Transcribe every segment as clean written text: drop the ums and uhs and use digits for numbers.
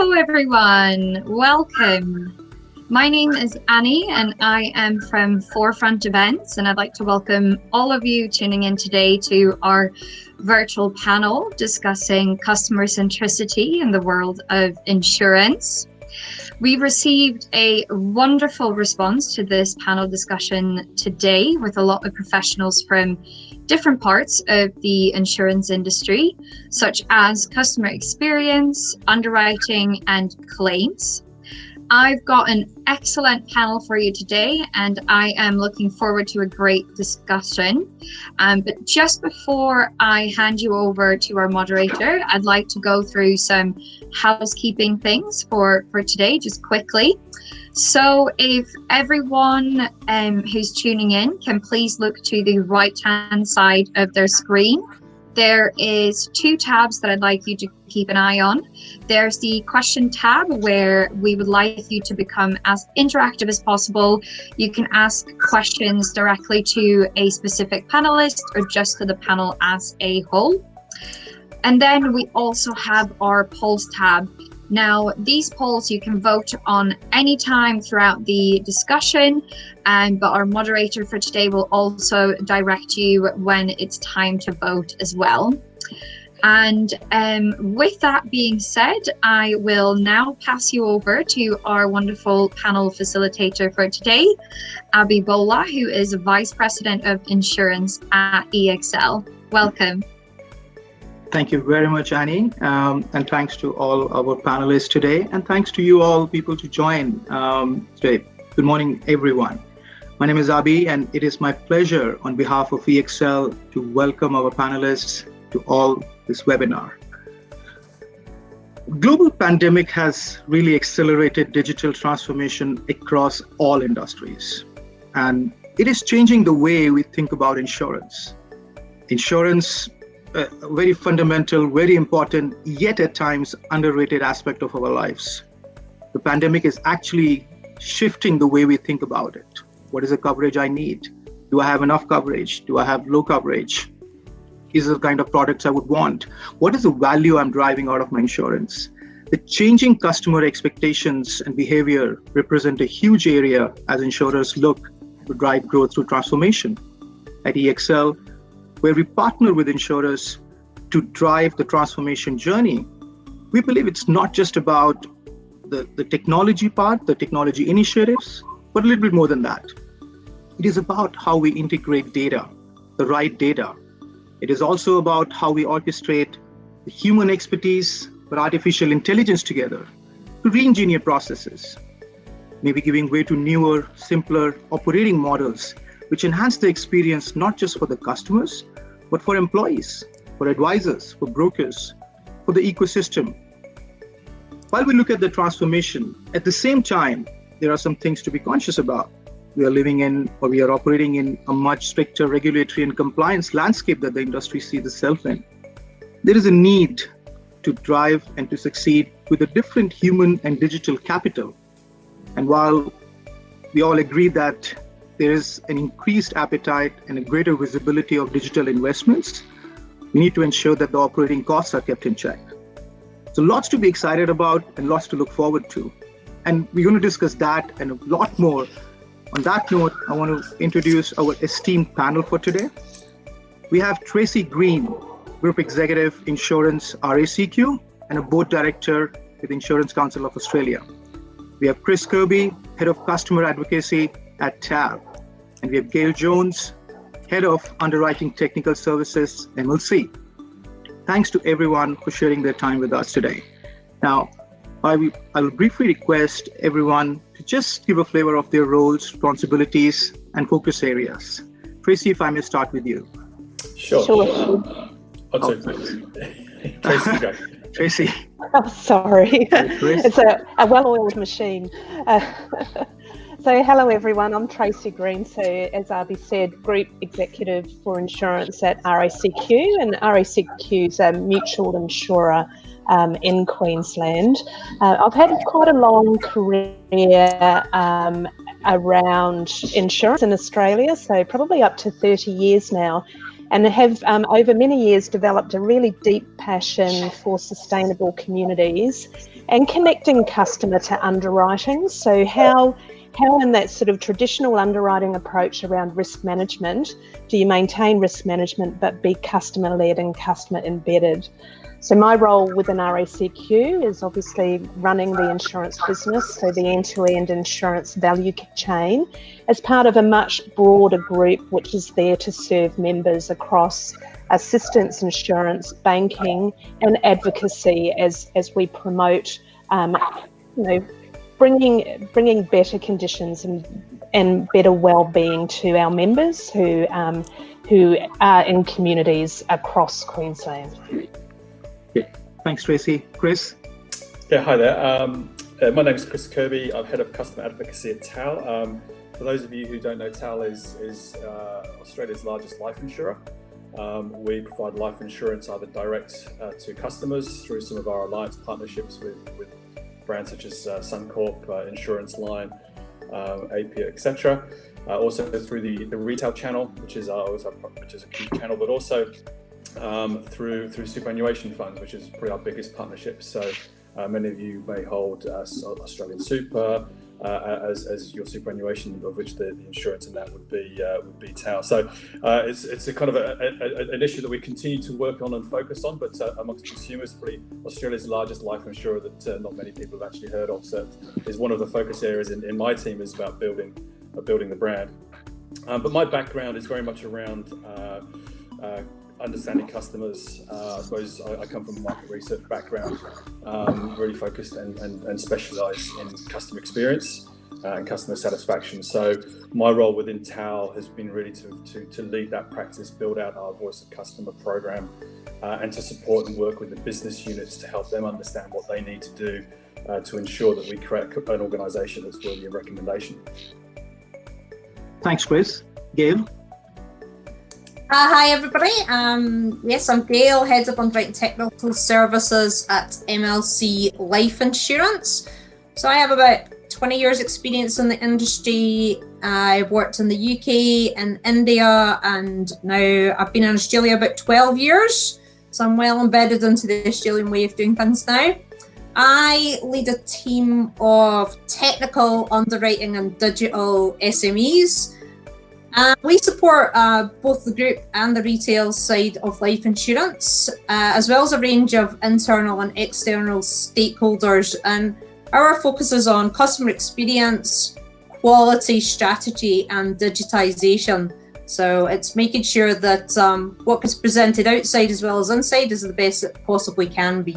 Hello everyone, welcome. My name is Annie and I am from Forefront Events, and I'd like to welcome all of you tuning in today to our virtual panel discussing customer centricity in the world of insurance. We've received a wonderful response to this panel discussion today with a lot of professionals from different parts of the insurance industry, such as customer experience, underwriting, and claims. I've got an excellent panel for you today, and I am looking forward to a great discussion. But just before I hand you over to our moderator, I'd like to go through some housekeeping things for today, just quickly. So if everyone who's tuning in can please look to the right-hand side of their screen. There is two tabs that I'd like you to keep an eye on. There's the question tab, where we would like you to become as interactive as possible. You can ask questions directly to a specific panelist or just to the panel as a whole. And then we also have our polls tab. Now, these polls you can vote on any time throughout the discussion, but our moderator for today will also direct you when it's time to vote as well. And with that being said, I will now pass you over to our wonderful panel facilitator for today, Abby Bola, who is Vice President of Insurance at EXL. Welcome. Thank you very much, Annie, and thanks to all our panelists today, and thanks to you all people to join today. Good morning, everyone. My name is Abhi, and it is my pleasure on behalf of EXL to welcome our panelists to all this webinar. Global pandemic has really accelerated digital transformation across all industries, and it is changing the way we think about insurance. Insurance, a very fundamental, very important, yet at times underrated aspect of our lives. The pandemic is actually shifting the way we think about it. What is the coverage I need? Do I have enough coverage? Do I have low coverage? Is the kind of products I would want? What is the value I'm driving out of my insurance? The changing customer expectations and behavior represent a huge area as insurers look to drive growth through transformation. At EXL, where we partner with insurers to drive the transformation journey, we believe it's not just about the technology part, the technology initiatives, but a little bit more than that. It is about how we integrate data, the right data. It is also about how we orchestrate the human expertise with artificial intelligence together to re-engineer processes, maybe giving way to newer, simpler operating models which enhance the experience not just for the customers, but for employees, for advisors, for brokers, for the ecosystem. While we look at the transformation, at the same time, there are some things to be conscious about. We are living in, or we are operating in, a much stricter regulatory and compliance landscape that the industry sees itself in. There is a need to drive and to succeed with a different human and digital capital. And while we all agree that there is an increased appetite and a greater visibility of digital investments, we need to ensure that the operating costs are kept in check. So lots to be excited about and lots to look forward to. And we're going to discuss that and a lot more. On that note, I want to introduce our esteemed panel for today. We have Tracy Green, Group Executive Insurance RACQ and a Board Director with Insurance Council of Australia. We have Chris Kirby, Head of Customer Advocacy at TAB. And we have Gaeil Jones, Head of Underwriting Technical Services, MLC. Thanks to everyone for sharing their time with us today. Now, I will briefly request everyone to just give a flavor of their roles, responsibilities, and focus areas. Tracy, if I may start with you. Sure. Tracy, go. Tracy. Oh, sorry. It's a well-oiled machine. So hello everyone, I'm Tracy Green. So as Abhi said, Group Executive for Insurance at RACQ, and RACQ is a mutual insurer in Queensland. I've had quite a long career around insurance in Australia, so probably up to 30 years now. and have over many years developed a really deep passion for sustainable communities and connecting customer to underwriting. So how in that sort of traditional underwriting approach around risk management do you maintain risk management but be customer-led and customer-embedded? So my role within RACQ is obviously running the insurance business, so the end-to-end insurance value chain, as part of a much broader group which is there to serve members across assistance, insurance, banking and advocacy as we promote bringing better conditions and better well-being to our members who are in communities across Queensland. Thanks, Tracy. Chris? Yeah, hi there. My name is Chris Kirby. I'm Head of Customer Advocacy at TAL. For those of you who don't know, TAL is Australia's largest life insurer. We provide life insurance either direct to customers through some of our alliance partnerships with brands such as Suncorp, Insurance Line, APIA, etc. Also through the retail channel, which is a key channel, but also through superannuation funds, which is probably our biggest partnership. So many of you may hold Australian Super as your superannuation, of which the insurance in that would be TAL. So it's a kind of an issue that we continue to work on and focus on, but amongst consumers, probably Australia's largest life insurer that not many people have actually heard of. So is one of the focus areas in my team is about building the brand. But my background is very much around understanding customers. I suppose I come from a market research background, really focused and specialised in customer experience and customer satisfaction. So my role within TAL has been really to lead that practice, build out our Voice of Customer program, and to support and work with the business units to help them understand what they need to do to ensure that we create an organisation that's worthy of recommendation. Thanks, Chris. Gaeil? Hi everybody, yes, I'm Gaeil, Head of Underwriting Technical Services at MLC Life Insurance. So I have about 20 years experience in the industry. I've worked in the UK and India, and now I've been in Australia about 12 years. So I'm well embedded into the Australian way of doing things now. I lead a team of technical, underwriting and digital SMEs. We support both the group and the retail side of life insurance, as well as a range of internal and external stakeholders. And our focus is on customer experience, quality, strategy, and digitization. So it's making sure that what gets presented outside as well as inside is the best it possibly can be.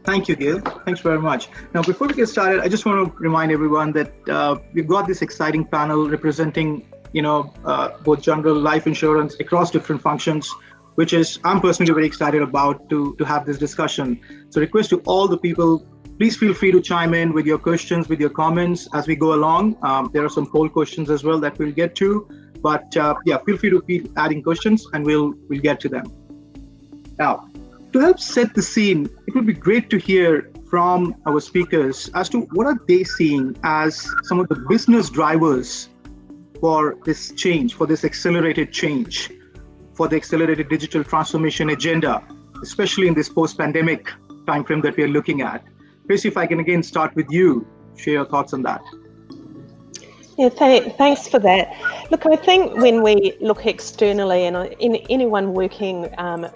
Thank you, Gaeil. Thanks very much. Now, before we get started, I just want to remind everyone that we've got this exciting panel representing, both general life insurance across different functions, which is I'm personally very excited about to have this discussion. So, request to all the people, please feel free to chime in with your questions, with your comments as we go along. There are some poll questions as well that we'll get to, but feel free to keep adding questions and we'll get to them. Now, to help set the scene, it would be great to hear from our speakers as to what are they seeing as some of the business drivers for this change, for this accelerated change, for the accelerated digital transformation agenda, especially in this post-pandemic timeframe that we are looking at. Tracy, if I can again start with you, share your thoughts on that. Yeah, thanks for that. Look, I think when we look externally, and anyone working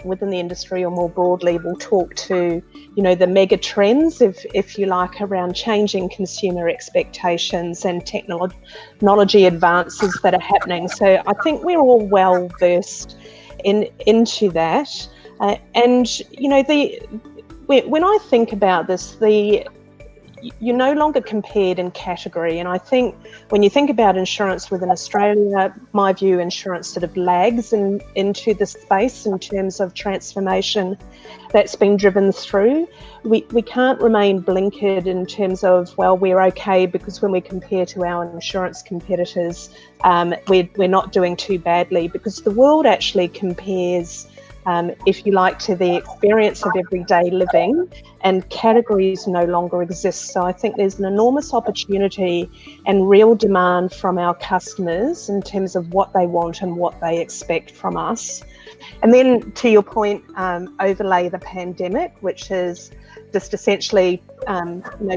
within the industry or more broadly will talk to, the mega trends, if you like, around changing consumer expectations and technology advances that are happening. So I think we're all well versed into that. When I think about this, you're no longer compared in category. And I think when you think about insurance within Australia, my view, insurance sort of lags into the space in terms of transformation that's been driven through. We can't remain blinkered in terms of, well, we're okay because when we compare to our insurance competitors, we're not doing too badly, because the world actually compares if you like, to the experience of everyday living, and categories no longer exist. So I think there's an enormous opportunity and real demand from our customers in terms of what they want and what they expect from us. And then, to your point, overlay the pandemic, which has just essentially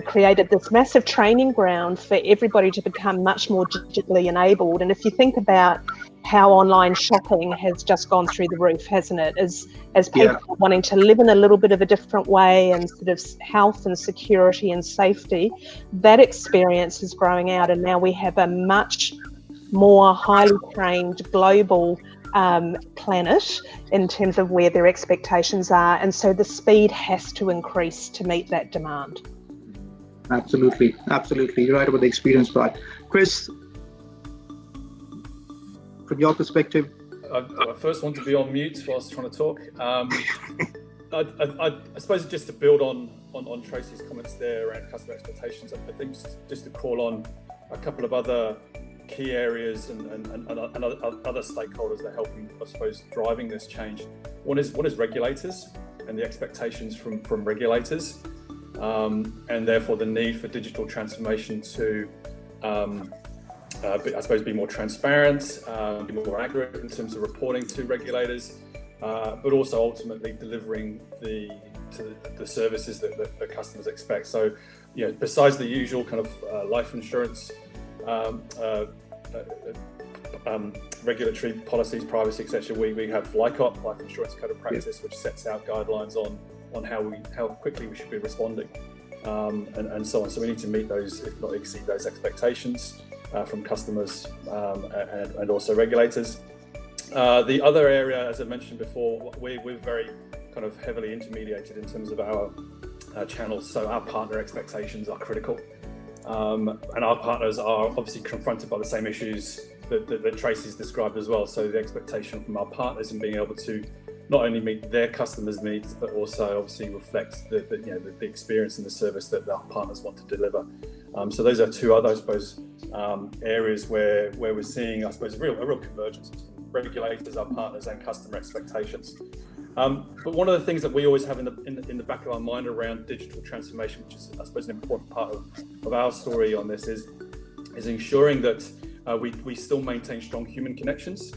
created this massive training ground for everybody to become much more digitally enabled. And if you think about how online shopping has just gone through the roof, hasn't it? As people are wanting to live in a little bit of a different way, and sort of health and security and safety, that experience is growing out. And now we have a much more highly trained global planet in terms of where their expectations are, and so the speed has to increase to meet that demand. Absolutely, you're right about the experience part. Chris, from your perspective? I first want to be on mute whilst trying to talk. I suppose just to build on Tracy's comments there around customer expectations, I think just to call on a couple of other key areas and other stakeholders that are helping, I suppose, driving this change. One is regulators and the expectations from regulators, and therefore the need for digital transformation to, I suppose, be more transparent, be more accurate in terms of reporting to regulators, but also ultimately delivering the services that the customers expect. So, besides the usual kind of life insurance regulatory policies, privacy, etc., we have LICOP, Life Insurance Code of Practice, which sets out guidelines on how quickly we should be responding, and so on. So we need to meet those, if not exceed those expectations from customers and also regulators. The other area, as I mentioned before, we're very kind of heavily intermediated in terms of our channels, so our partner expectations are critical. And our partners are obviously confronted by the same issues that Tracy's described as well. So the expectation from our partners in being able to not only meet their customers' needs, but also obviously reflect the experience and the service that our partners want to deliver. So those are two other, I suppose, areas where we're seeing, I suppose, a real convergence between regulators, our partners, and customer expectations. But one of the things that we always have in the back of our mind around digital transformation, which is, I suppose, an important part of our story on this, is ensuring that we still maintain strong human connections,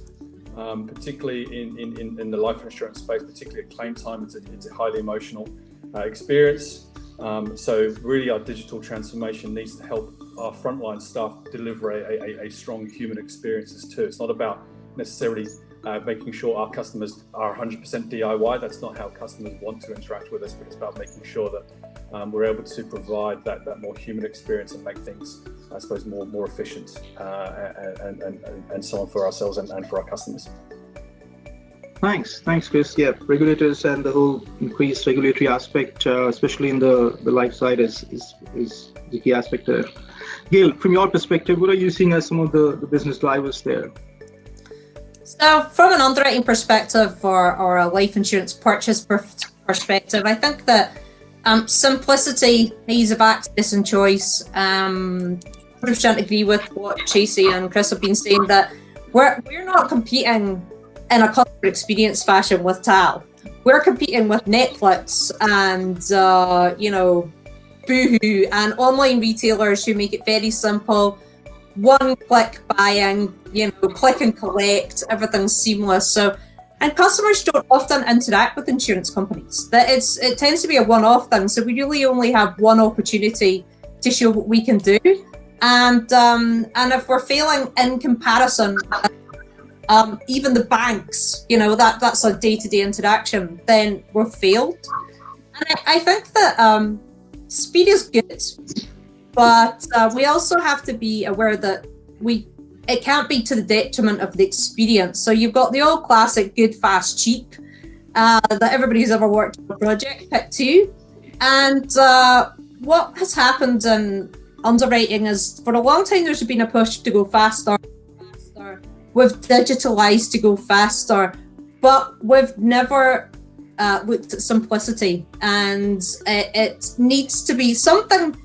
particularly in the life insurance space, particularly at claim time. It's a highly emotional experience. So really, our digital transformation needs to help our frontline staff deliver a strong human experiences too. It's not about necessarily making sure our customers are 100% DIY. That's not how customers want to interact with us, but it's about making sure that we're able to provide that more human experience and make things, I suppose, more efficient and so on for ourselves and for our customers. Thanks, Chris. Yeah, regulators and the whole increased regulatory aspect, especially in the life side, is the key aspect there. Gaeil, from your perspective, what are you seeing as some of the business drivers there? So from an underwriting perspective or a life insurance purchase perspective, I think that simplicity, ease of access and choice. 100% agree with what Tracy and Chris have been saying, that we're not competing in a customer experience fashion with TAL. We're competing with Netflix and Boohoo and online retailers who make it very simple. One-click buying, click and collect, everything's seamless. So, and customers don't often interact with insurance companies. It tends to be a one-off thing. So we really only have one opportunity to show what we can do. And if we're failing in comparison, even the banks, that's a day-to-day interaction, then we're failed. And I think that speed is good. But we also have to be aware that it can't be to the detriment of the experience. So you've got the old classic good, fast, cheap that everybody who's ever worked on a project picked to. And what has happened in underwriting is, for a long time, there's been a push to go faster. We've digitalized to go faster, but we've never looked at simplicity. And it needs to be something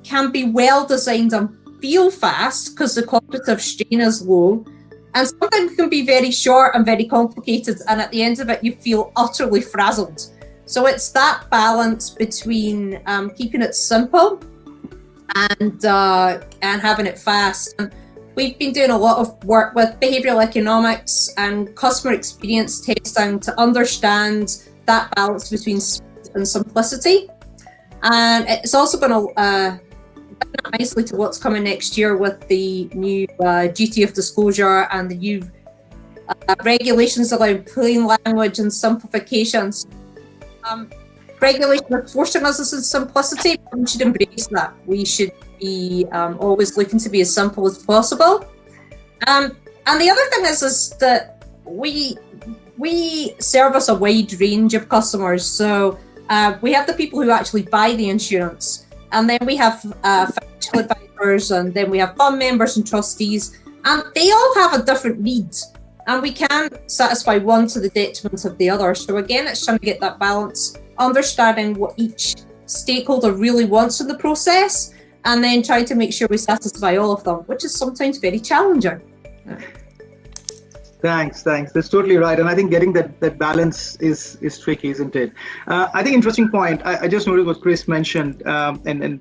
can be well designed and feel fast because the cognitive strain is low, And sometimes it can be very short and very complicated, and at the end of it, you feel utterly frazzled. So it's that balance between keeping it simple and having it fast. And we've been doing a lot of work with behavioural economics and customer experience testing to understand that balance between speed and simplicity. And it's also going to nicely to what's coming next year with the new duty of disclosure and the new regulations allowing plain language and simplifications. Regulation is forcing us in simplicity, but we should embrace that. We should be always looking to be as simple as possible. And the other thing is that we service a wide range of customers. So we have the people who actually buy the insurance, and then we have financial advisors, and then we have fund members and trustees, and they all have a different need, and we can't satisfy one to the detriment of the other. So again, it's trying to get that balance, understanding what each stakeholder really wants in the process, and then trying to make sure we satisfy all of them, which is sometimes very challenging. Thanks. That's totally right. And I think getting that balance is tricky, isn't it? I think interesting point. I just noted what Chris mentioned, and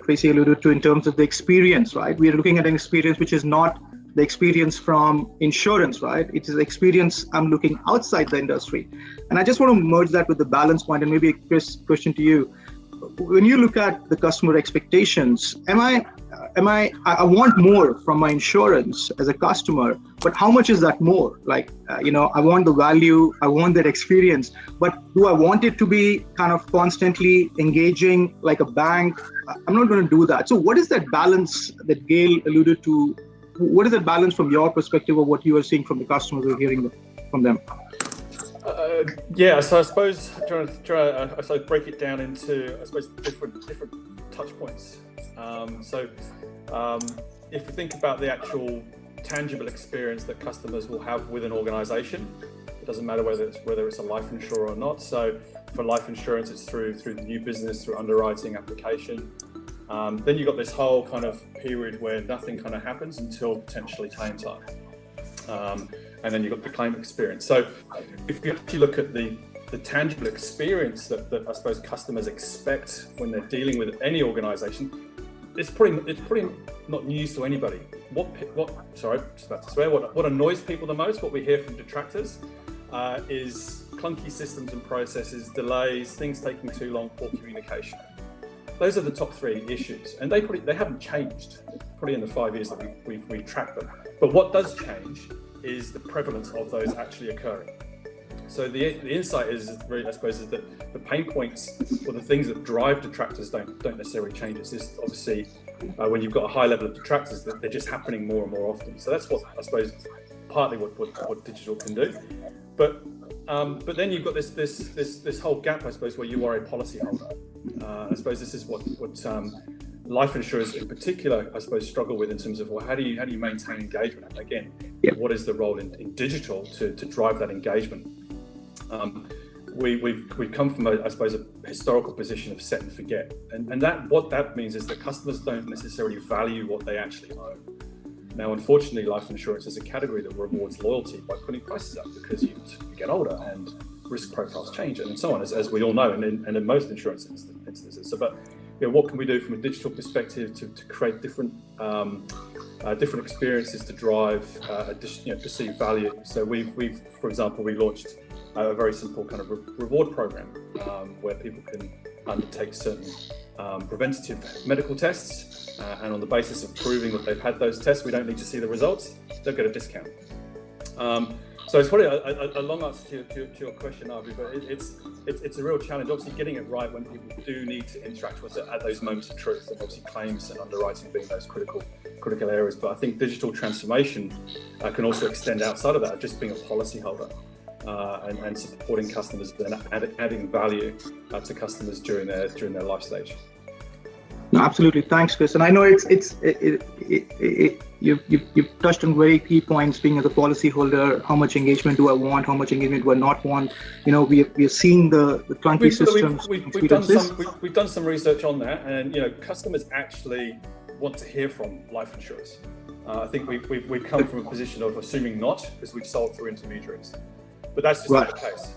Tracy alluded to in terms of the experience, right? We are looking at an experience which is not the experience from insurance, right? It is the experience I'm looking outside the industry. And I just want to merge that with the balance point, and maybe Chris, question to you. When you look at the customer expectations, I want more from my insurance as a customer, but how much is that more? Like, I want the value, I want that experience, but do I want it to be kind of constantly engaging like a bank? I'm not going to do that. So what is that balance that Gaeil alluded to? What is that balance from your perspective of what you are seeing from the customers or hearing from them? So I suppose trying to break it down into different touch points. If we think about the actual tangible experience that customers will have with an organisation, it doesn't matter whether it's a life insurer or not. So for life insurance, it's through the new business, through underwriting, application. Then you've got this whole kind of period where nothing kind of happens until potentially claim time. And then you've got the claim experience. So if you actually look at the tangible experience that I suppose customers expect when they're dealing with any organisation, it's pretty not news to anybody. What annoys people the most, what we hear from detractors, is clunky systems and processes, delays, things taking too long, poor communication. Those are the top three issues, and they haven't changed probably in the 5 years that we've tracked them. But what does change is the prevalence of those actually occurring. So the insight is really, I suppose, is that the pain points or the things that drive detractors don't necessarily change. It's just obviously when you've got a high level of detractors, that they're just happening more and more often. So that's what I suppose partly what digital can do. But then you've got this whole gap, I suppose, where you are a policyholder. I suppose this is what life insurers in particular, I suppose, struggle with in terms of, well, how do you maintain engagement? And again, what is the role in digital to drive that engagement? We've come from a historical position of set and forget, and what that means is that customers don't necessarily value what they actually own. Now, unfortunately, life insurance is a category that rewards loyalty by putting prices up because you get older and risk profiles change and so on, as we all know, and in most insurance instances. So, but what can we do from a digital perspective to create different experiences to drive perceived value? So we've for example, we launched a very simple kind of reward program where people can undertake certain preventative medical tests, and on the basis of proving that they've had those tests, we don't need to see the results, they'll get a discount. So it's probably a long answer to your question, Avi, but it's a real challenge. Obviously, getting it right when people do need to interact with it at those moments of truth, and obviously claims and underwriting being those critical areas. But I think digital transformation can also extend outside of that, just being a policyholder and supporting customers and adding value to customers during their life stage. No, absolutely. Thanks, Chris. And I know you've touched on very key points, being as a policyholder, how much engagement do I want, how much engagement do I not want? We are seeing the clunky systems. We've done some research on that, and customers actually want to hear from life insurers. I think we've come from a position of assuming not, because we've sold through intermediaries. But that's just not the case.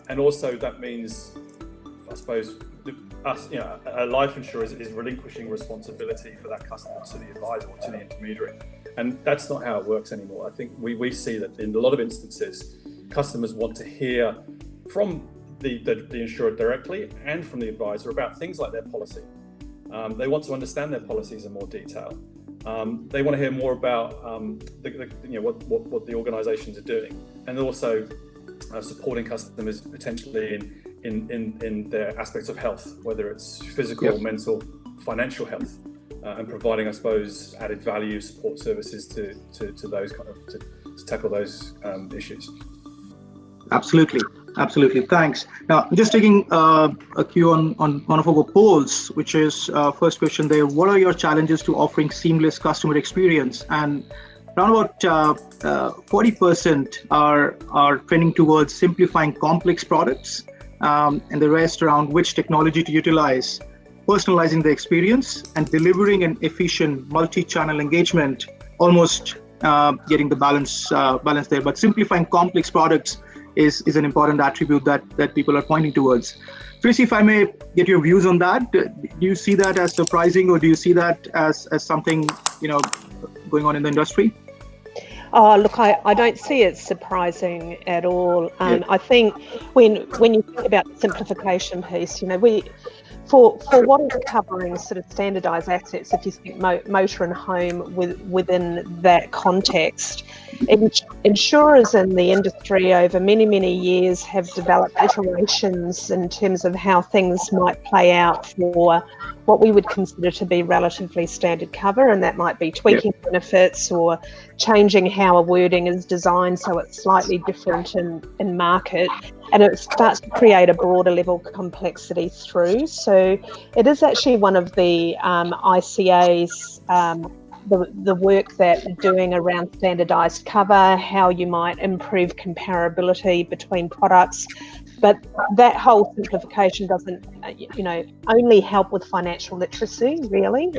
And also that means, I suppose, a life insurer is relinquishing responsibility for that customer to the advisor or to the intermediary. And that's not how it works anymore. I think we see that in a lot of instances, customers want to hear from the insurer directly and from the advisor about things like their policy. They want to understand their policies in more detail. They want to hear more about what the organisations are doing, and also supporting customers potentially in their aspects of health, whether it's physical, mental, financial health, and providing, I suppose, added value support services to those to tackle those issues. Absolutely. Thanks. Now, just taking a cue on one of our polls, which is first question there. What are your challenges to offering seamless customer experience? And around about 40% are trending towards simplifying complex products, and the rest around which technology to utilize, personalizing the experience, and delivering an efficient multi-channel engagement, almost getting the balance there. But simplifying complex products is an important attribute that people are pointing towards. Tracy, if I may get your views on that, do you see that as surprising, or do you see that as something going on in the industry? Oh, look, I don't see it surprising at all. I think when you think about the simplification piece, for what is covering sort of standardised assets, if you think motor and home within that context, insurers in the industry over many, many years have developed iterations in terms of how things might play out for what we would consider to be relatively standard cover, and that might be tweaking benefits or changing how a wording is designed so it's slightly different in market, and it starts to create a broader level complexity through. So it is actually one of the ICA's the work that they're doing around standardised cover, how you might improve comparability between products. But that whole simplification doesn't, only help with financial literacy, really,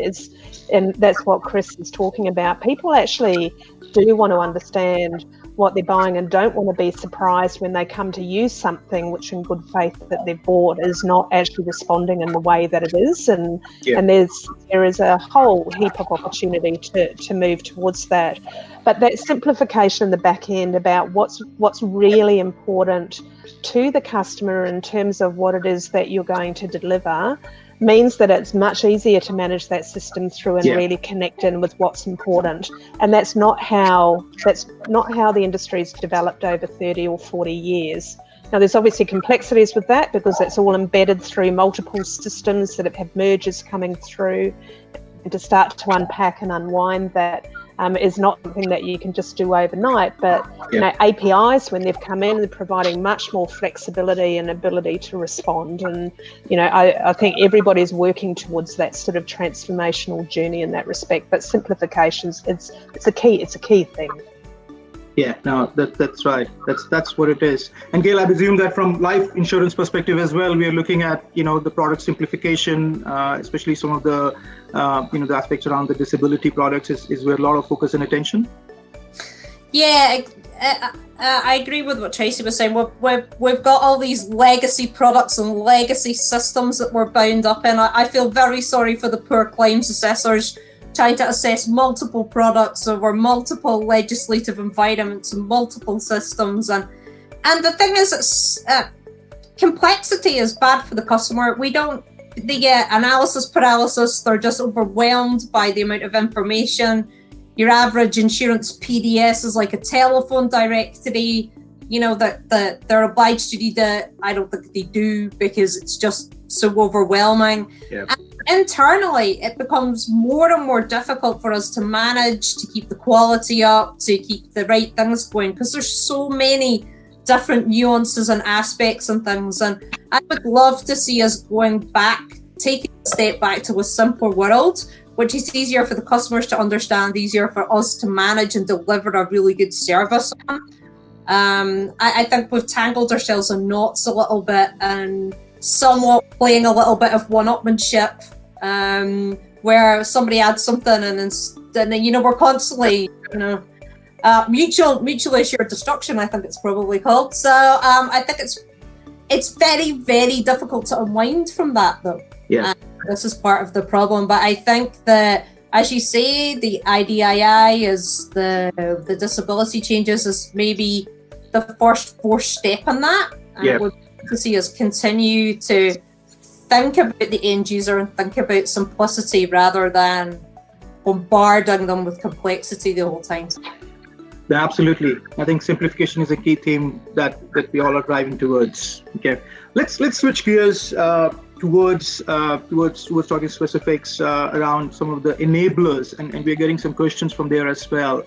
and that's what Chris is talking about. People actually do want to understand what they're buying and don't want to be surprised when they come to use something which in good faith that they've bought is not actually responding in the way that it is. And there is a whole heap of opportunity to move towards that. But that simplification in the back end about what's really important to the customer in terms of what it is that you're going to deliver means that it's much easier to manage that system through and really connect in with what's important. And that's not how the industry's developed over 30 or 40 years. Now, there's obviously complexities with that because it's all embedded through multiple systems that have had mergers coming through, and to start to unpack and unwind that is not something that you can just do overnight. But APIs, when they've come in, they're providing much more flexibility and ability to respond. And I think everybody's working towards that sort of transformational journey in that respect. But simplifications, it's a key thing. Yeah, no, that's right. That's what it is. And Gaeil, I presume that from life insurance perspective as well, we are looking at the product simplification, especially some of the the aspects around the disability products is where a lot of focus and attention. Yeah, I agree with what Tracy was saying. We've got all these legacy products and legacy systems that we're bound up in. I feel very sorry for the poor claims assessors trying to assess multiple products over multiple legislative environments and multiple systems. And the thing is, complexity is bad for the customer. They get analysis paralysis. They're just overwhelmed by the amount of information. Your average insurance PDS is like a telephone directory, that they're obliged to do that. I don't think they do because it's just so overwhelming. Yeah. And internally, it becomes more and more difficult for us to manage, to keep the quality up, to keep the right things going, because there's so many different nuances and aspects and things. And I would love to see us going back, taking a step back to a simpler world, which is easier for the customers to understand, easier for us to manage and deliver a really good service on. I think we've tangled ourselves in knots a little bit and somewhat playing a little bit of one-upmanship, where somebody adds something and and we're constantly, mutually assured destruction, I think it's probably called. So I think it's very, very difficult to unwind from that, though. Yeah. This is part of the problem. But I think that, as you say, the IDII is the disability changes is maybe the first step in that. And Yeah. we'd like to see us continue to think about the end user and think about simplicity rather than bombarding them with complexity the whole time. Yeah, absolutely. I think simplification is a key theme that we all are driving towards. Okay, let's switch gears towards talking specifics around some of the enablers, and we're getting some questions from there as well.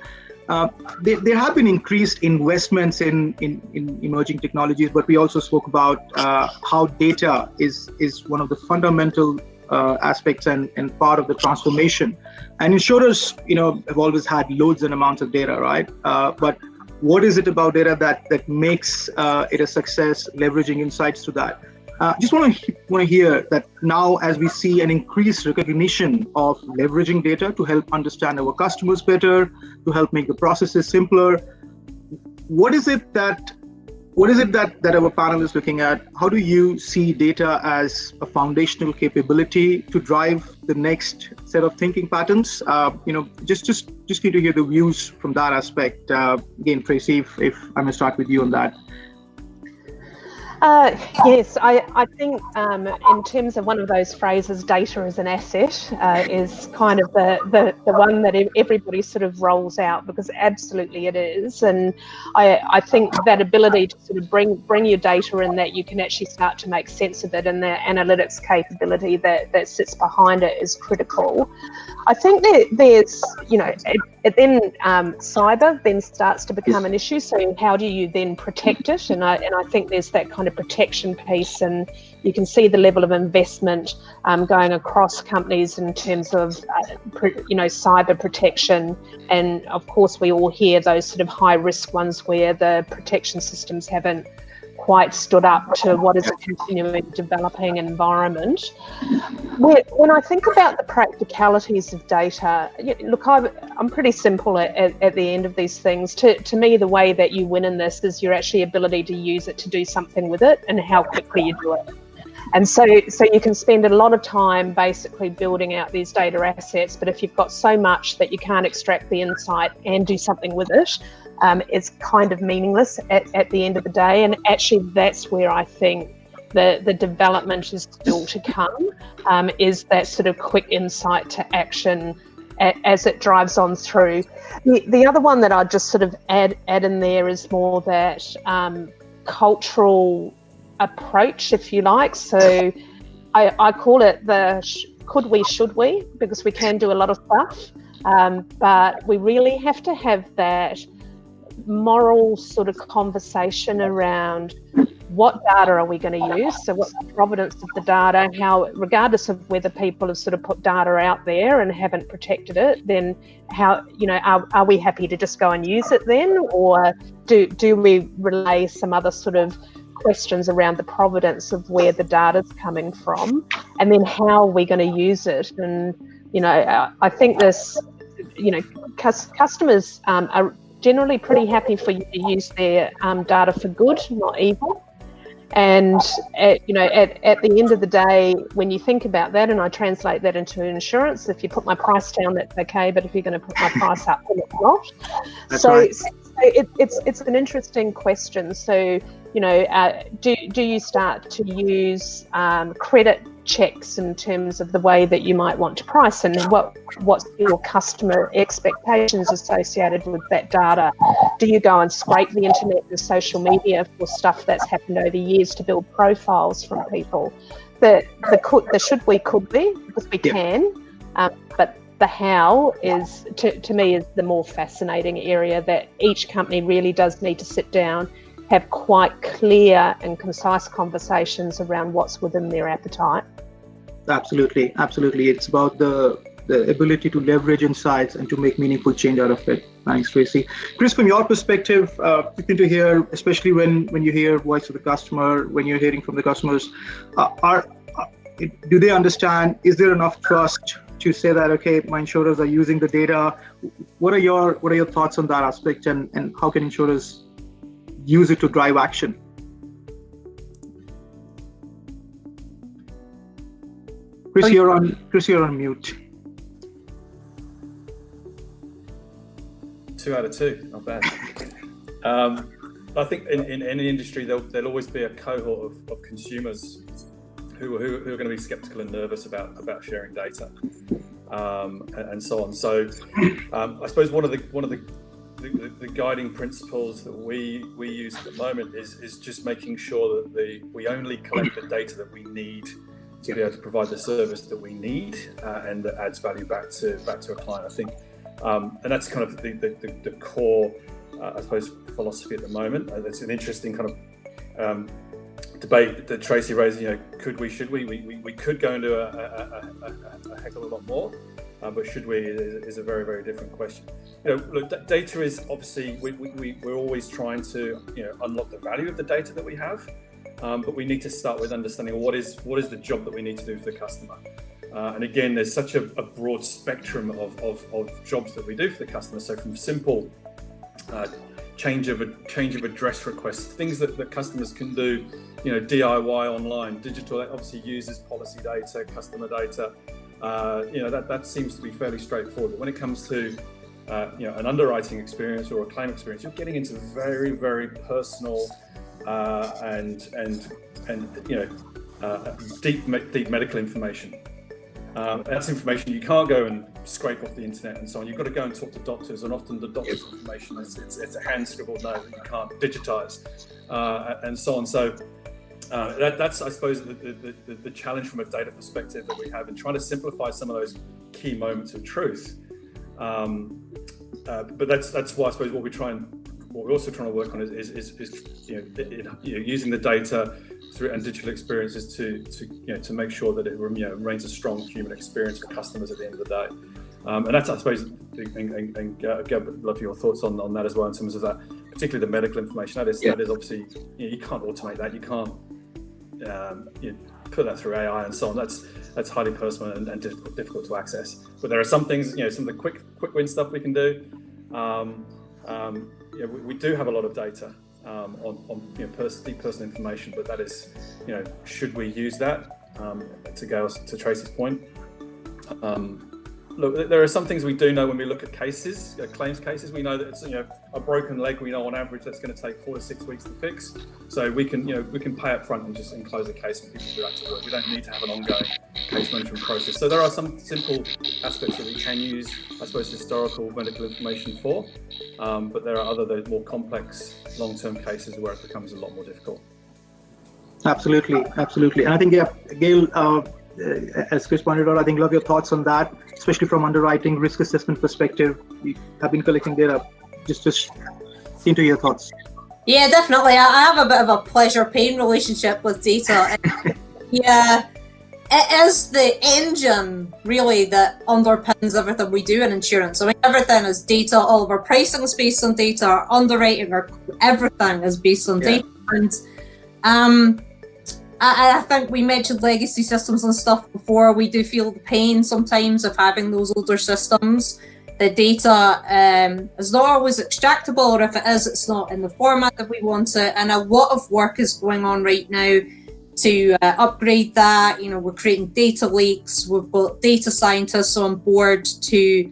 There have been increased investments in emerging technologies, but we also spoke about how data is one of the fundamental aspects and part of the transformation. And insurers, have always had loads and amounts of data, right? But what is it about data that makes it a success, leveraging insights to that? Just want to hear that now, as we see an increased recognition of leveraging data to help understand our customers better, to help make the processes simpler. What is it that our panel is looking at? How do you see data as a foundational capability to drive the next set of thinking patterns? Just need to hear the views from that aspect. Again, Tracy, if I may start with you on that. Yes, I think in terms of one of those phrases, data as an asset, is kind of the one that everybody sort of rolls out, because absolutely it is. And I think that ability to sort of bring your data in, that you can actually start to make sense of it, and the analytics capability that sits behind it is critical. I think that there's, then cyber then starts to become an issue. So how do you then protect it? And I think there's that kind of protection piece, and you can see the level of investment going across companies in terms of, cyber protection. And of course, we all hear those sort of high risk ones where the protection systems haven't quite stood up to what is a continually developing environment. When I think about the practicalities of data, look, I'm pretty simple at the end of these things. To me, the way that you win in this is your actually ability to use it to do something with it, and how quickly you do it. And so you can spend a lot of time basically building out these data assets, but if you've got so much that you can't extract the insight and do something with it, it's kind of meaningless at the end of the day. And actually, that's where I think the development is still to come, is that sort of quick insight to action as it drives on through. The other one that I'd just sort of add in there is more that cultural approach, if you like. So I call it the could we, should we, because we can do a lot of stuff, but we really have to have that moral sort of conversation around what data are we going to use. So what's the provenance of the data, how, regardless of whether people have sort of put data out there and haven't protected it, then how, are we happy to just go and use it then, or do we relay some other sort of questions around the provenance of where the data's coming from, and then how are we going to use it? And I think this, customers are generally pretty happy for you to use their data for good, not evil. And at the end of the day, when you think about that, and I translate that into insurance, if you put my price down, that's okay, but if you're going to put my price up, then it's not. That's so right. It's an interesting question. So do you start to use credit checks in terms of the way that you might want to price, and what's your customer expectations associated with that data? Do you go and scrape the internet and social media for stuff that's happened over years to build profiles from people? The should we, could be, because we can, but the how is, to me, is the more fascinating area, that each company really does need to sit down, have quite clear and concise conversations around what's within their appetite. Absolutely. It's about the ability to leverage insights and to make meaningful change out of it. Thanks, Tracy. Chris, from your perspective, good to hear, especially when you hear voice of the customer, when you're hearing from the customers, do they understand? Is there enough trust to say that, okay, my insurers are using the data. What are your thoughts on that aspect, and how can insurers use it to drive action? Chris, you're on mute. 2 out of 2, not bad. I think in any industry there'll always be a cohort of consumers who are going to be skeptical and nervous about sharing data, and so on. So I suppose one of the guiding principles that we use at the moment is just making sure that we only collect the data that we need to be able to provide the service that we need, and that adds value back to a client, I think. And that's kind of the core, I suppose, philosophy at the moment. It's an interesting kind of debate that Tracy raised. Could we, should we? We could go into a heck of a lot more, but should we is a very, very different question. Look, data is obviously, we're always trying to unlock the value of the data that we have, but we need to start with understanding what is the job that we need to do for the customer. And again, there's such a broad spectrum of jobs that we do for the customer. So from simple change of address requests, things that customers can do, DIY online, digital, that obviously uses policy data, customer data. That seems to be fairly straightforward. But when it comes to an underwriting experience or a claim experience, you're getting into very, very personal and deep medical information. That's information you can't go and scrape off the internet and so on. You've got to go and talk to doctors, and often the doctor's information it's a hand scribbled note that you can't digitize, and so on. So that's, I suppose, the challenge from a data perspective that we have in trying to simplify some of those key moments of truth. But that's why I suppose what we're also trying to work on is using the data and digital experiences to make sure that it remains a strong human experience for customers at the end of the day. And that's, I suppose, and I'd love your thoughts on that as well, in terms of that, particularly the medical information. That is obviously, you can't automate that. You can't put that through AI and so on. That's highly personal and difficult to access. But there are some things, some of the quick win stuff we can do. We do have a lot of data on deep personal information, but that is, should we use that? To Tracy's point, look, there are some things we do know when we look at cases, claims cases. We know that it's a broken leg. We know on average that's going to take 4 to 6 weeks to fix. So we can pay up front and just close a case and people do that to work. We don't need to have an ongoing case management process. So there are some simple aspects that we can use, I suppose, historical medical information for, but there are other more complex long-term cases where it becomes a lot more difficult. Absolutely. And I think, Gaeil, as Chris pointed out, I think love your thoughts on that, especially from underwriting risk assessment perspective. We have been collecting data. Just into your thoughts. Yeah, definitely. I have a bit of a pleasure-pain relationship with data. Yeah, it is the engine really that underpins everything we do in insurance. I mean, everything is data. All of our pricing is based on data. Our underwriting, everything is based on data. And I think we mentioned legacy systems and stuff before. We do feel the pain sometimes of having those older systems. The data is not always extractable, or if it is, it's not in the format that we want it. And a lot of work is going on right now to upgrade that. We're creating data lakes. We've got data scientists on board to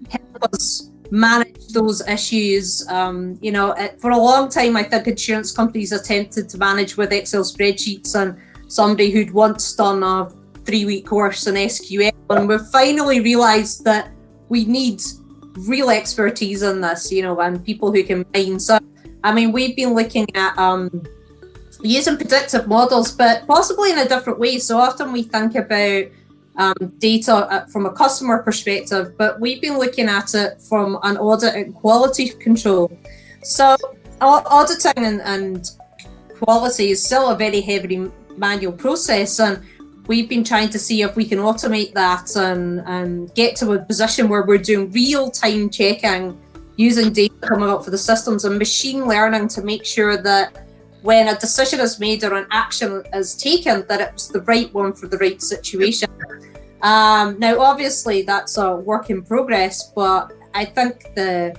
help us manage those issues. For a long time, I think insurance companies attempted to manage with Excel spreadsheets, and somebody who'd once done a 3-week course in SQL, and we've finally realised that we need real expertise in this, and people who can mine. So, I mean, we've been looking at using predictive models, but possibly in a different way. So often we think about data from a customer perspective, but we've been looking at it from an audit and quality control. So auditing and quality is still a very heavy manual process, and we've been trying to see if we can automate that and get to a position where we're doing real-time checking using data coming up for the systems and machine learning to make sure that when a decision is made or an action is taken, that it's the right one for the right situation. Now, obviously, that's a work in progress, but I think the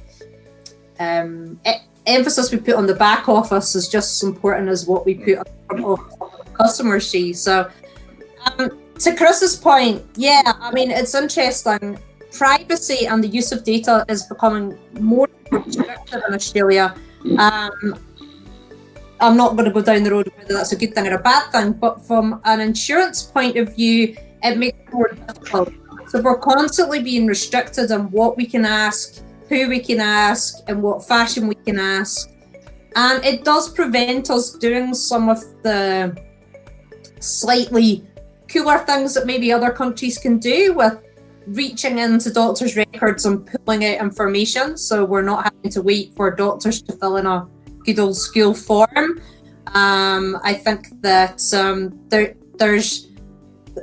emphasis we put on the back office is just as important as what we put on the front office customers see. So, to Chris's point, yeah, I mean, it's interesting. Privacy and the use of data is becoming more restrictive in Australia. I'm not going to go down the road whether that's a good thing or a bad thing, but from an insurance point of view, it makes it more difficult. So we're constantly being restricted on what we can ask, who we can ask, and what fashion we can ask. And it does prevent us doing some of the slightly cooler things that maybe other countries can do with reaching into doctors' records and pulling out information. So we're not having to wait for doctors to fill in a good old school form. I think that there's,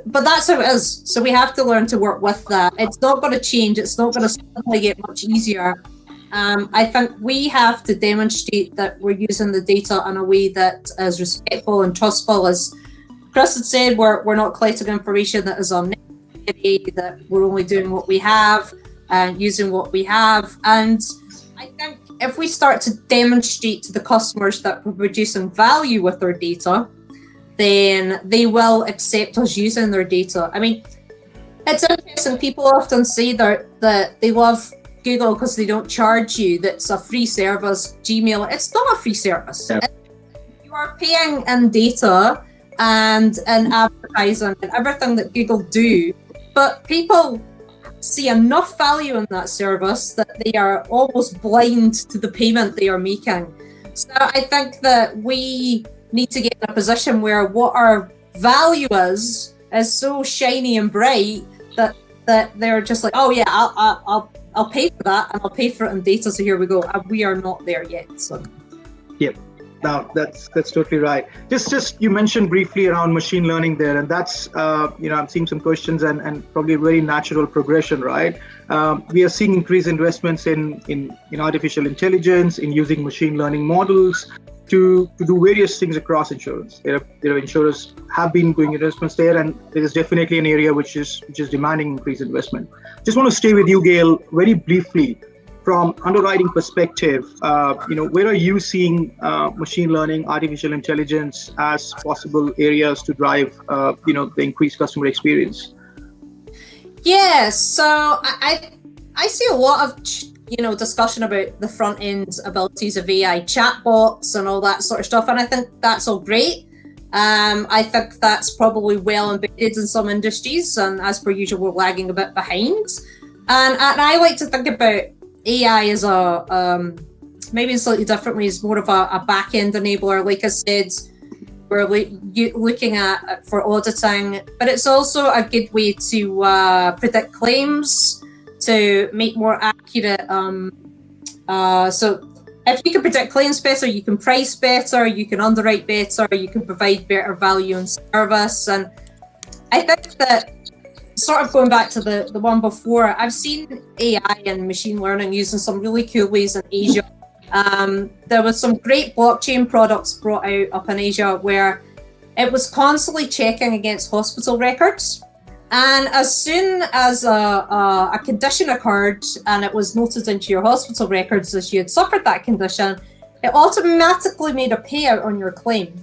but that's how it is. So we have to learn to work with that. It's not going to change. It's not going to suddenly get much easier. I think we have to demonstrate that we're using the data in a way that is respectful and trustful. As Chris had said, we're not collecting information that is unnecessary, that we're only doing what we have and using what we have. And I think if we start to demonstrate to the customers that we're producing value with our data, then they will accept us using their data. I mean, it's interesting. People often say that they love Google because they don't charge you. That's a free service. Gmail, it's not a free service. Yeah. You are paying in data and in advertising and everything that Google do, but people see enough value in that service that they are almost blind to the payment they are making. So I think that we need to get in a position where what our value is so shiny and bright that they're just like, oh yeah, I'll pay for that, and I'll pay for it in data. So here we go. We are not there yet. So. Yep. No, that's totally right. Just you mentioned briefly around machine learning there, and that's I'm seeing some questions and probably a very natural progression, right? We are seeing increased investments in artificial intelligence, in using machine learning models to do various things across insurance. There are insurers have been doing investments there, and there is definitely an area which is demanding increased investment. Just want to stay with you, Gaeil, very briefly. From underwriting perspective, where are you seeing machine learning, artificial intelligence as possible areas to drive, the increased customer experience? Yeah, so I see a lot of discussion about the front end abilities of AI chatbots and all that sort of stuff, and I think that's all great. I think that's probably well embedded in some industries, and as per usual, we're lagging a bit behind. And I like to think about AI as a maybe slightly differently, is more of a back end enabler. Like I said, we're looking at for auditing, but it's also a good way to predict claims, to make more accurate. So if you can predict claims better, you can price better, you can underwrite better, you can provide better value and service. And I think that, sort of going back to the one before, I've seen AI and machine learning used in some really cool ways in Asia. There was some great blockchain products brought out up in Asia where it was constantly checking against hospital records. And as soon as a condition occurred and it was noted into your hospital records as you had suffered that condition, it automatically made a payout on your claim.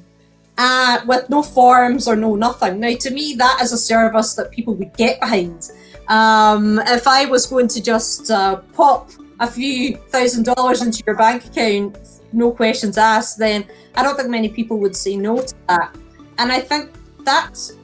With no forms or no nothing. Now, to me, that is a service that people would get behind. If I was going to just pop a few $1,000s into your bank account, no questions asked, then I don't think many people would say no to that. And I think that's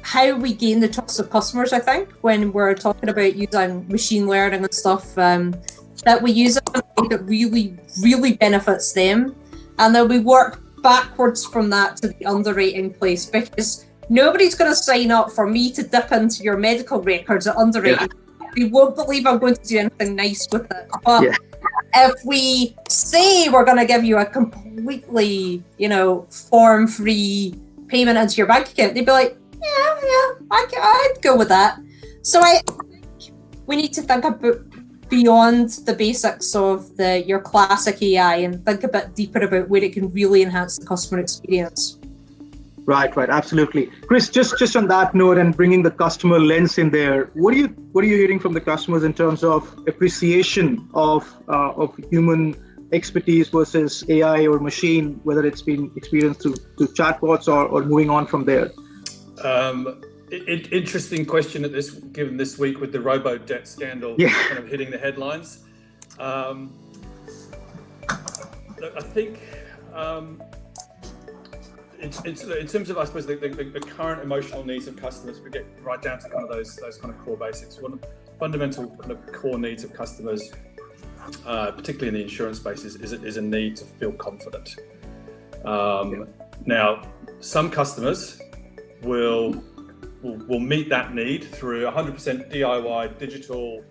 how we gain the trust of customers, I think, when we're talking about using machine learning and stuff, that we use it in a way that really, really benefits them. And then we work backwards from that to the underwriting place, because nobody's going to sign up for me to dip into your medical records at underwriting. Yeah. They won't believe I'm going to do anything nice with it. But if we say we're going to give you a completely, form-free payment into your bank account, they'd be like, I'd go with that. So I think we need to think about beyond the basics of your classic AI and think a bit deeper about where it can really enhance the customer experience. Right, absolutely. Chris, just on that note and bringing the customer lens in there, what are you hearing from the customers in terms of appreciation of human expertise versus AI or machine, whether it's been experienced through chatbots or moving on from there? Interesting question given this week with the robo-debt scandal kind of hitting the headlines. I think in terms of, I suppose, the current emotional needs of customers, we get right down to kind of those kind of core basics. One of the fundamental kind of core needs of customers, particularly in the insurance space, is a need to feel confident. Now, some customers will meet that need through 100% DIY digital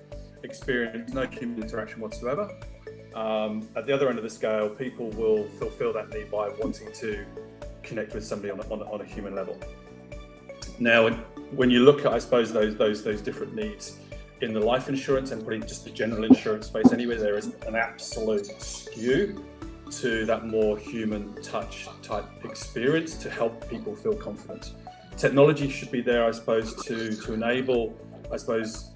experience, no human interaction whatsoever. At the other end of the scale, people will fulfill that need by wanting to connect with somebody on a human level. Now, when you look at, I suppose, those different needs in the life insurance and probably just the general insurance space anyway, there is an absolute skew to that more human touch type experience to help people feel confident. Technology should be there, I suppose, to enable, I suppose,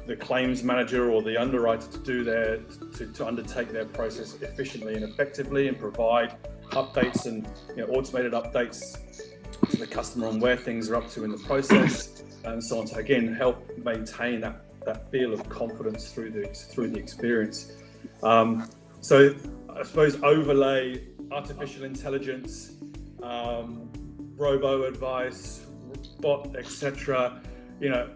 the claims manager or the underwriter to undertake their process efficiently and effectively and provide updates and automated updates to the customer on where things are up to in the process and so on. So again, help maintain that feel of confidence through the experience. So I suppose overlay artificial intelligence, robo advice, bot, etc.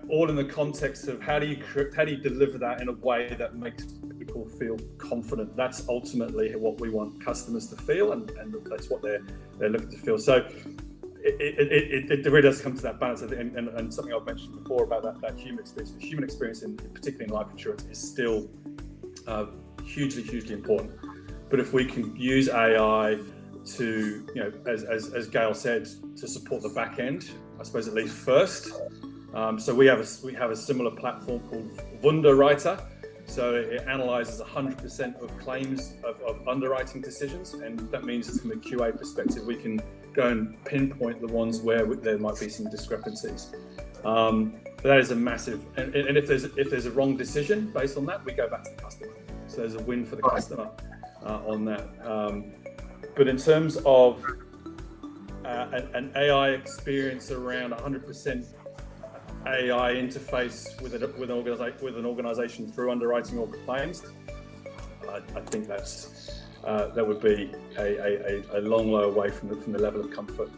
All in the context of how do you deliver that in a way that makes people feel confident. That's ultimately what we want customers to feel, and that's what they're looking to feel. So it really does come to that balance, and something I've mentioned before about that human experience. The human experience, particularly in life insurance, is still hugely important. But if we can use AI to, as Gaeil said, to support the back end, I suppose at least first. So we have a similar platform called Underwriter. So it analyzes 100% of claims of underwriting decisions, and that means that from a QA perspective, we can go and pinpoint the ones where there might be some discrepancies. But that is a massive, and if there's a wrong decision based on that, we go back to the customer. So there's a win for the customer on that. But in terms of an AI experience around 100% AI interface with an organization through underwriting or claims, I think that would be a long way away from the level of comfort.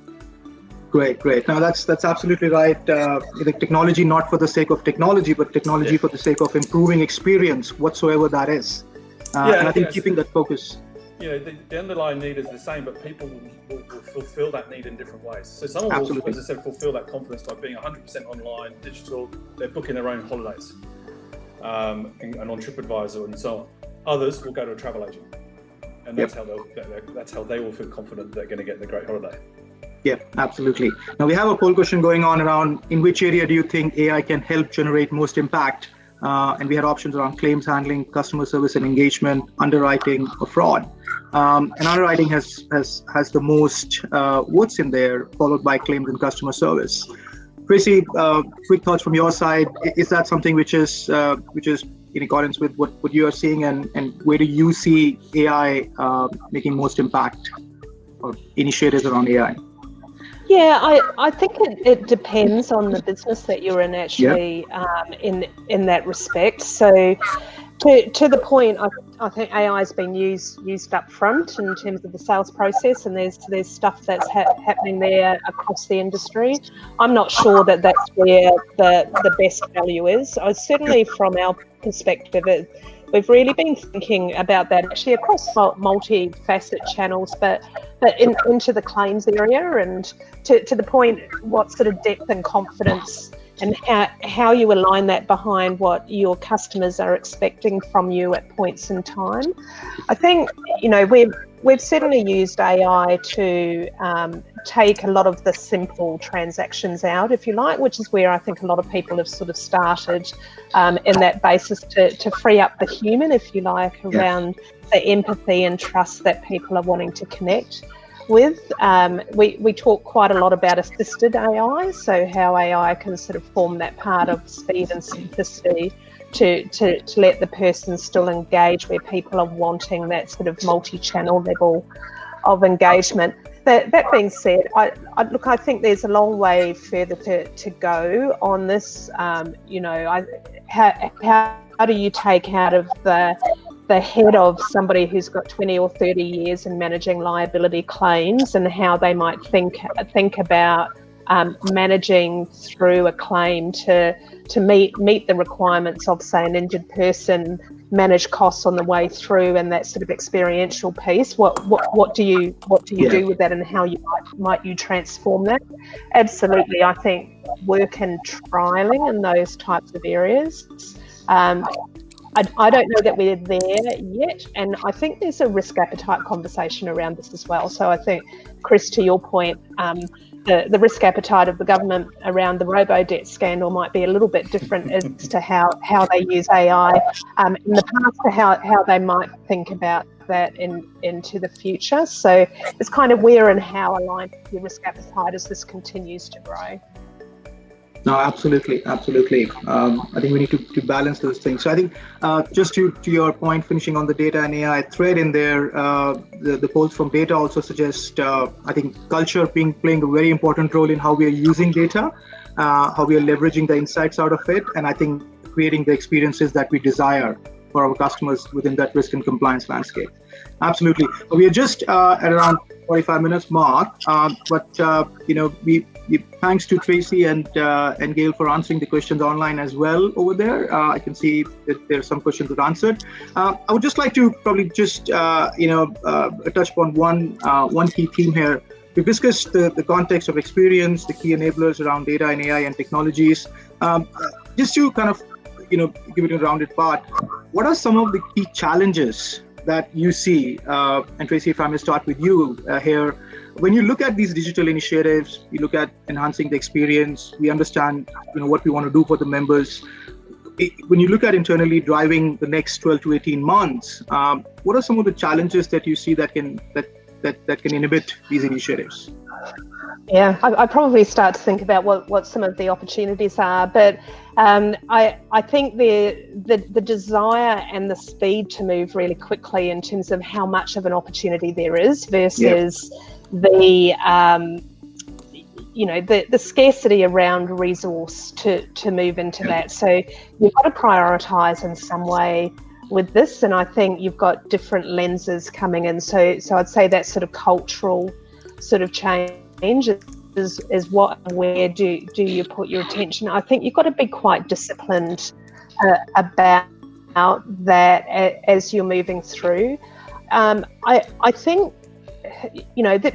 Great. Now that's absolutely right. The technology not for the sake of technology, but technology for the sake of improving experience, whatsoever that is. And I think keeping that focus. The underlying need is the same, but people will fulfill that need in different ways. So someone will, as I said, fulfill that confidence by being 100% online, digital. They're booking their own holidays, and on TripAdvisor and so on. Others will go to a travel agent, and that's how they will feel confident they're going to get the great holiday. Yeah, absolutely. Now we have a poll question going on around in which area do you think AI can help generate most impact? And we had options around claims handling, customer service and engagement, underwriting, or fraud. And underwriting has the most votes in there, followed by claims and customer service. Tracy, quick thoughts from your side. Is that something which is in accordance with what you are seeing, and where do you see AI making most impact, or initiatives around AI? Yeah, I think it depends on the business that you're in, actually, in that respect. So to the point, I think AI has been used up front in terms of the sales process, and there's stuff that's happening there across the industry. I'm not sure that that's where the best value is. Certainly from our perspective, we've really been thinking about that actually across multi-facet channels, but into the claims area, and to the point, what sort of depth and confidence and how you align that behind what your customers are expecting from you at points in time. I think, we've certainly used AI to take a lot of the simple transactions out, if you like, which is where I think a lot of people have sort of started in that basis to free up the human, if you like, around the empathy and trust that people are wanting to connect. with. We talk quite a lot about assisted AI, so how AI can sort of form that part of speed and simplicity to let the person still engage where people are wanting that sort of multi-channel level of engagement. That being said, I think there's a long way further to go on this. How do you take out of the head of somebody who's got 20 or 30 years in managing liability claims and how they might think about managing through a claim to meet the requirements of, say, an injured person, manage costs on the way through, and that sort of experiential piece. What do you do with that, and how might you transform that? Absolutely, I think work and trialing in those types of areas. I don't know that we're there yet, and I think there's a risk appetite conversation around this as well. So I think, Chris, to your point, the risk appetite of the government around the robo-debt scandal might be a little bit different as to how they use AI in the past to how they might think about that into the future. So it's kind of where and how aligned with your risk appetite as this continues to grow. No, absolutely. I think we need to balance those things. So I think just to your point, finishing on the data and AI thread in there, the polls from data also suggest, I think, culture playing a very important role in how we are using data, how we are leveraging the insights out of it, and I think creating the experiences that we desire for our customers within that risk and compliance landscape. Absolutely. We are just at around 45 minutes mark, but we thanks to Tracy and Gaeil for answering the questions online as well over there. I can see that there are some questions that answered. I would just like to probably just touch upon one key theme here. We've discussed the context of experience, the key enablers around data and AI and technologies. Just to kind of give it a rounded part, what are some of the key challenges that you see? And Tracy, if I may start with you here. When you look at these digital initiatives, you look at enhancing the experience, we understand what we want to do for the members. When you look at internally driving the next 12 to 18 months, what are some of the challenges that you see that can inhibit these initiatives? Yeah, I probably start to think about what some of the opportunities are, but I think the desire and the speed to move really quickly in terms of how much of an opportunity there is versus the scarcity around resource to move into that. So you've got to prioritise in some way with this, and I think you've got different lenses coming in. So I'd say that sort of cultural sort of change is where do you put your attention? I think you've got to be quite disciplined about that as you're moving through. I think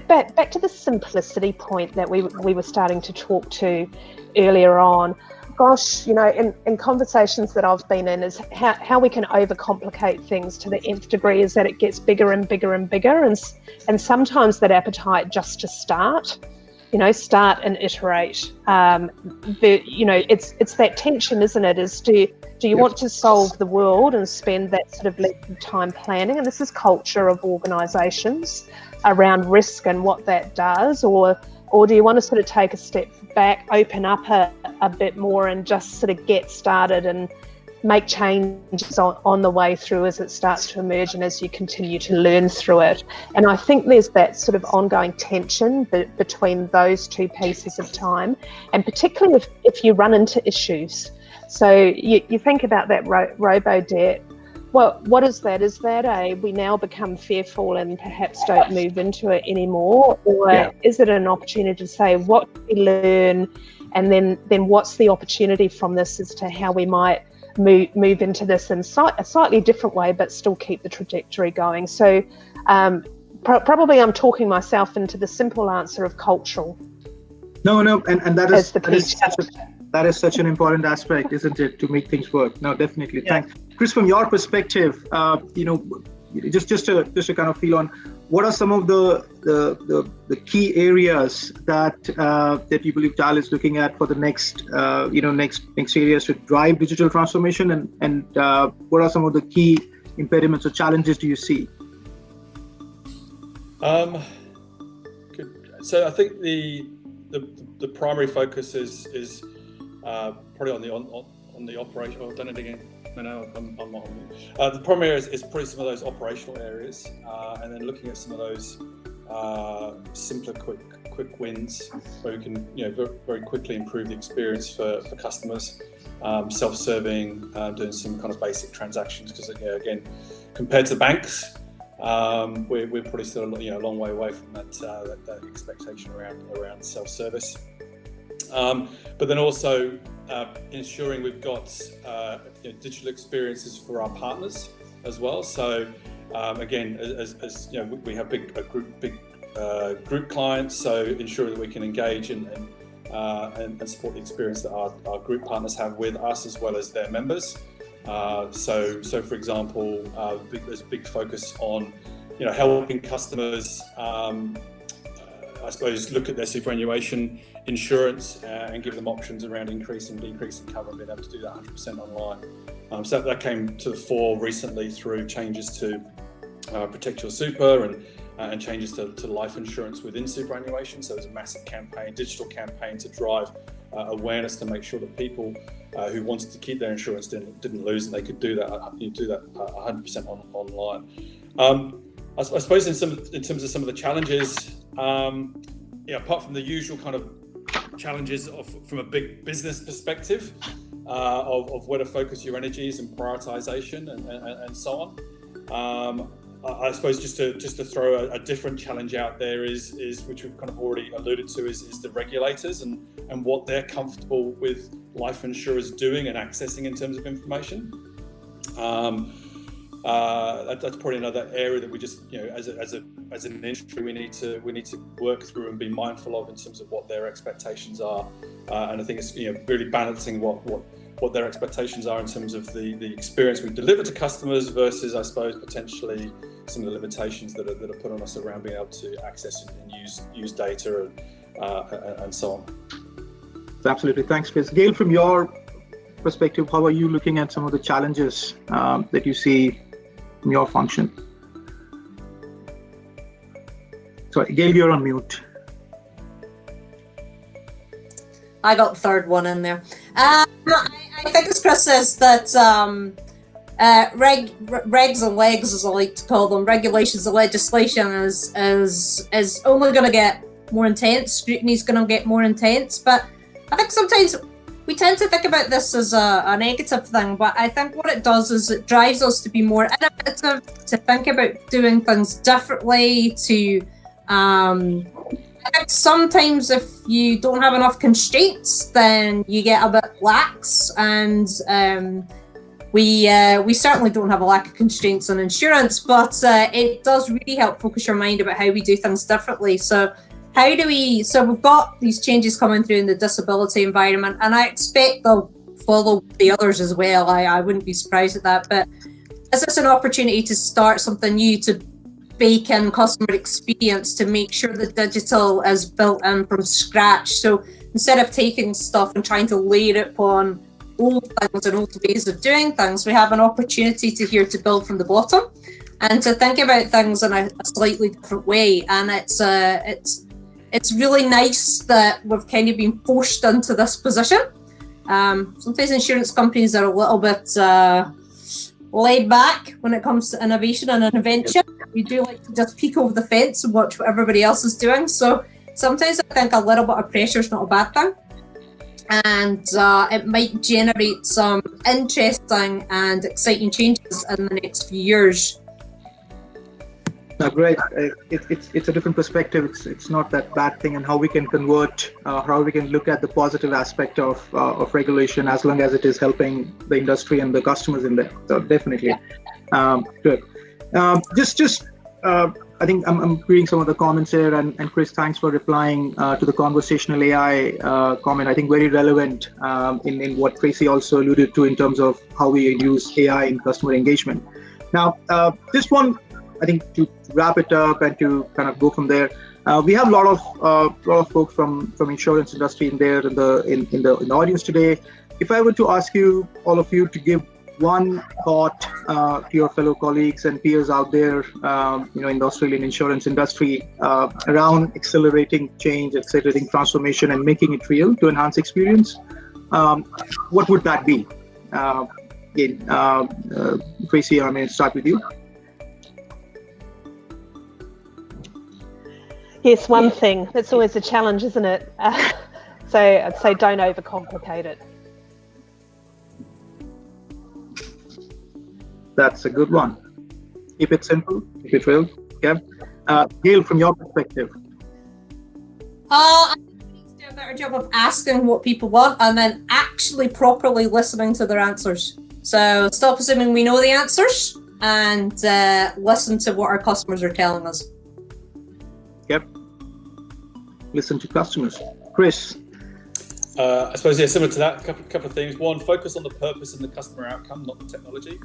back to the simplicity point that we were starting to talk to earlier on. Gosh, in conversations that I've been in, is how we can overcomplicate things to the nth degree is that it gets bigger and bigger and bigger, and sometimes that appetite just to start and iterate. It's that tension, isn't it? Is do you want to solve the world and spend that sort of length of time planning? And this is culture of organisations around risk and what that does, or do you want to sort of take a step back, open up a bit more, and just sort of get started and make changes on the way through as it starts to emerge and as you continue to learn through it. And I think there's that sort of ongoing tension between those two pieces of time, and particularly if you run into issues. So you think about that robo-debt. What is that? Is that we now become fearful and perhaps don't move into it anymore? Or is it an opportunity to say, what do we learn? And then what's the opportunity from this as to how we might move into this in a slightly different way, but still keep the trajectory going? So probably I'm talking myself into the simple answer of cultural. No, and that is such an important aspect, isn't it, to make things work? No, definitely. Yeah. Thanks. Chris, from your perspective, just to kind of feel on, what are some of the key areas that you believe TAL is looking at for the next areas to drive digital transformation, and what are some of the key impediments or challenges do you see? So I think the primary focus is probably on the operation. Oh, I've done it again. No, I'm on mute. The primary area is probably some of those operational areas, and then looking at some of those simpler, quick wins where we can, very quickly improve the experience for customers. Self-serving, doing some kind of basic transactions, because again, compared to banks, we're probably still a long way away from that expectation around self-service. But then also ensuring we've got digital experiences for our partners as well. So again, as we have big group clients, so ensuring that we can engage and support the experience that our group partners have with us as well as their members. So for example, there's a big focus on helping customers I suppose look at their superannuation insurance and give them options around increasing, decreasing cover, and being able to do that 100% online. So that came to the fore recently through changes to Protect Your Super and changes to life insurance within superannuation. So there's a massive campaign, digital campaign, to drive awareness to make sure that people who wanted to keep their insurance didn't lose, and they could do that 100% online. I suppose in terms of some of the challenges, apart from the usual kind of challenges from a big business perspective of where to focus your energies and prioritization and so on. I suppose just to throw a different challenge out there is which we've kind of already alluded to, is the regulators and what they're comfortable with life insurers doing and accessing in terms of information. That's probably another area that we just, as an industry, we need to work through and be mindful of in terms of what their expectations are. And I think it's really balancing what their expectations are in terms of the experience we deliver to customers versus, I suppose, potentially some of the limitations that are put on us around being able to access and use data and so on. Absolutely, thanks, Chris. Gaeil, from your perspective, how are you looking at some of the challenges that you see in your function? Sorry, Gaeil, you're on mute. I got the third one in there. I think as Chris says that regs and legs, as I like to call them, regulations and legislation is only going to get more intense. Scrutiny is going to get more intense. But I think sometimes we tend to think about this as a negative thing, but I think what it does is it drives us to be more innovative, to think about doing things differently, I think sometimes if you don't have enough constraints, then you get a bit lax, and we certainly don't have a lack of constraints on insurance, but it does really help focus your mind about how we do things differently. So we've got these changes coming through in the disability environment, and I expect they'll follow the others as well. I wouldn't be surprised at that, but is this an opportunity to start something new, to bake in customer experience, to make sure that digital is built in from scratch? So instead of taking stuff and trying to layer it upon old things and old ways of doing things, we have an opportunity to build from the bottom and to think about things in a slightly different way. And it's really nice that we've kind of been forced into this position. Sometimes insurance companies are a little bit laid back when it comes to innovation and invention. We do like to just peek over the fence and watch what everybody else is doing. So sometimes I think a little bit of pressure is not a bad thing. And it might generate some interesting and exciting changes in the next few years. Great. It's a different perspective. It's not that bad thing, and how we can convert, how we can look at the positive aspect of regulation, as long as it is helping the industry and the customers in there. So definitely, good. I think I'm reading some of the comments here, and Chris, thanks for replying to the conversational AI comment. I think very relevant in what Tracy also alluded to in terms of how we use AI in customer engagement. Now, this one, I think, to wrap it up and to kind of go from there, we have a lot of folks from insurance industry in the audience today. If I were to ask you, all of you, to give one thought to your fellow colleagues and peers out there, in the Australian insurance industry around accelerating change, accelerating transformation, and making it real to enhance experience, what would that be? Tracy, I'm going to start with you. Yes, one thing. That's always a challenge, isn't it? So I'd say don't overcomplicate it. That's a good one. Keep it simple, keep it real. Okay. Gaeil, from your perspective. I think we need to do a better job of asking what people want and then actually properly listening to their answers. So stop assuming we know the answers and listen to what our customers are telling us. Yep. Listen to customers. Chris. I suppose, similar to that, a couple of things. One, focus on the purpose and the customer outcome, not the technology.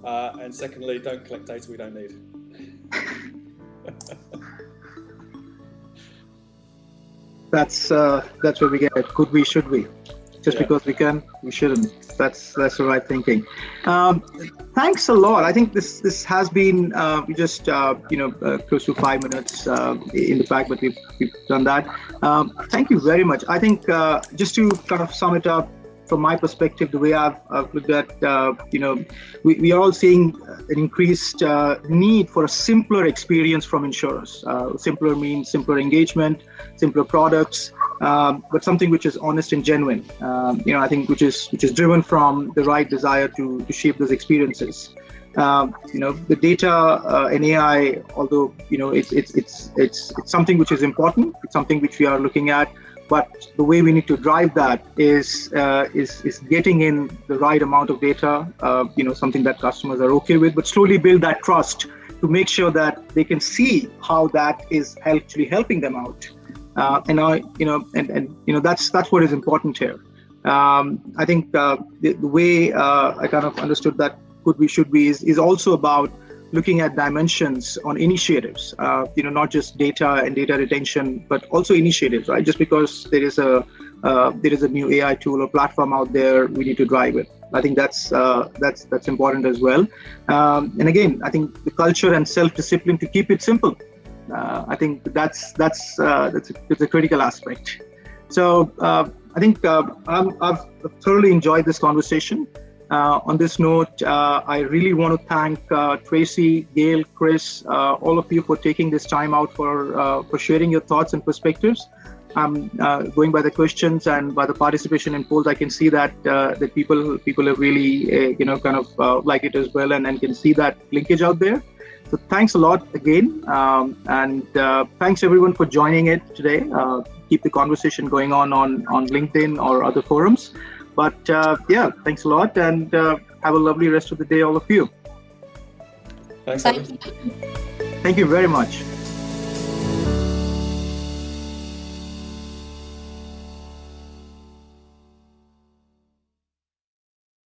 And secondly, don't collect data we don't need. That's where we get it. Could we, should we? Just because we can, we shouldn't. That's the right thinking. Thanks a lot. I think this has been we just close to 5 minutes in the fact, but we've done that. Thank you very much. I think just to kind of sum it up from my perspective, the way I've looked at, we are all seeing an increased need for a simpler experience from insurers. Simpler means simpler engagement, simpler products, but something which is honest and genuine. I think which is driven from the right desire to shape those experiences. The data and AI, although it's something which is important. It's something which we are looking at. But the way we need to drive that is getting in the right amount of data, something that customers are okay with, but slowly build that trust to make sure that they can see how that is actually helping them out. That's what is important here. I think the way I kind of understood that could we, should we is also about looking at dimensions on initiatives, not just data and data retention, but also initiatives, right? Just because there is a new AI tool or platform out there, we need to drive it. I think that's important as well. And again, I think the culture and self-discipline to keep it simple. I think that's a critical aspect. So I think I've thoroughly enjoyed this conversation. On this note, I really want to thank Tracy, Gaeil, Chris, all of you for taking this time out for sharing your thoughts and perspectives. Going by the questions and by the participation in polls, I can see that that people have really kind of like it as well, and can see that linkage out there. So thanks a lot again, and thanks everyone for joining it today. Keep the conversation going on LinkedIn or other forums. But thanks a lot, and have a lovely rest of the day, all of you. Thanks. Thank you. Thank you very much.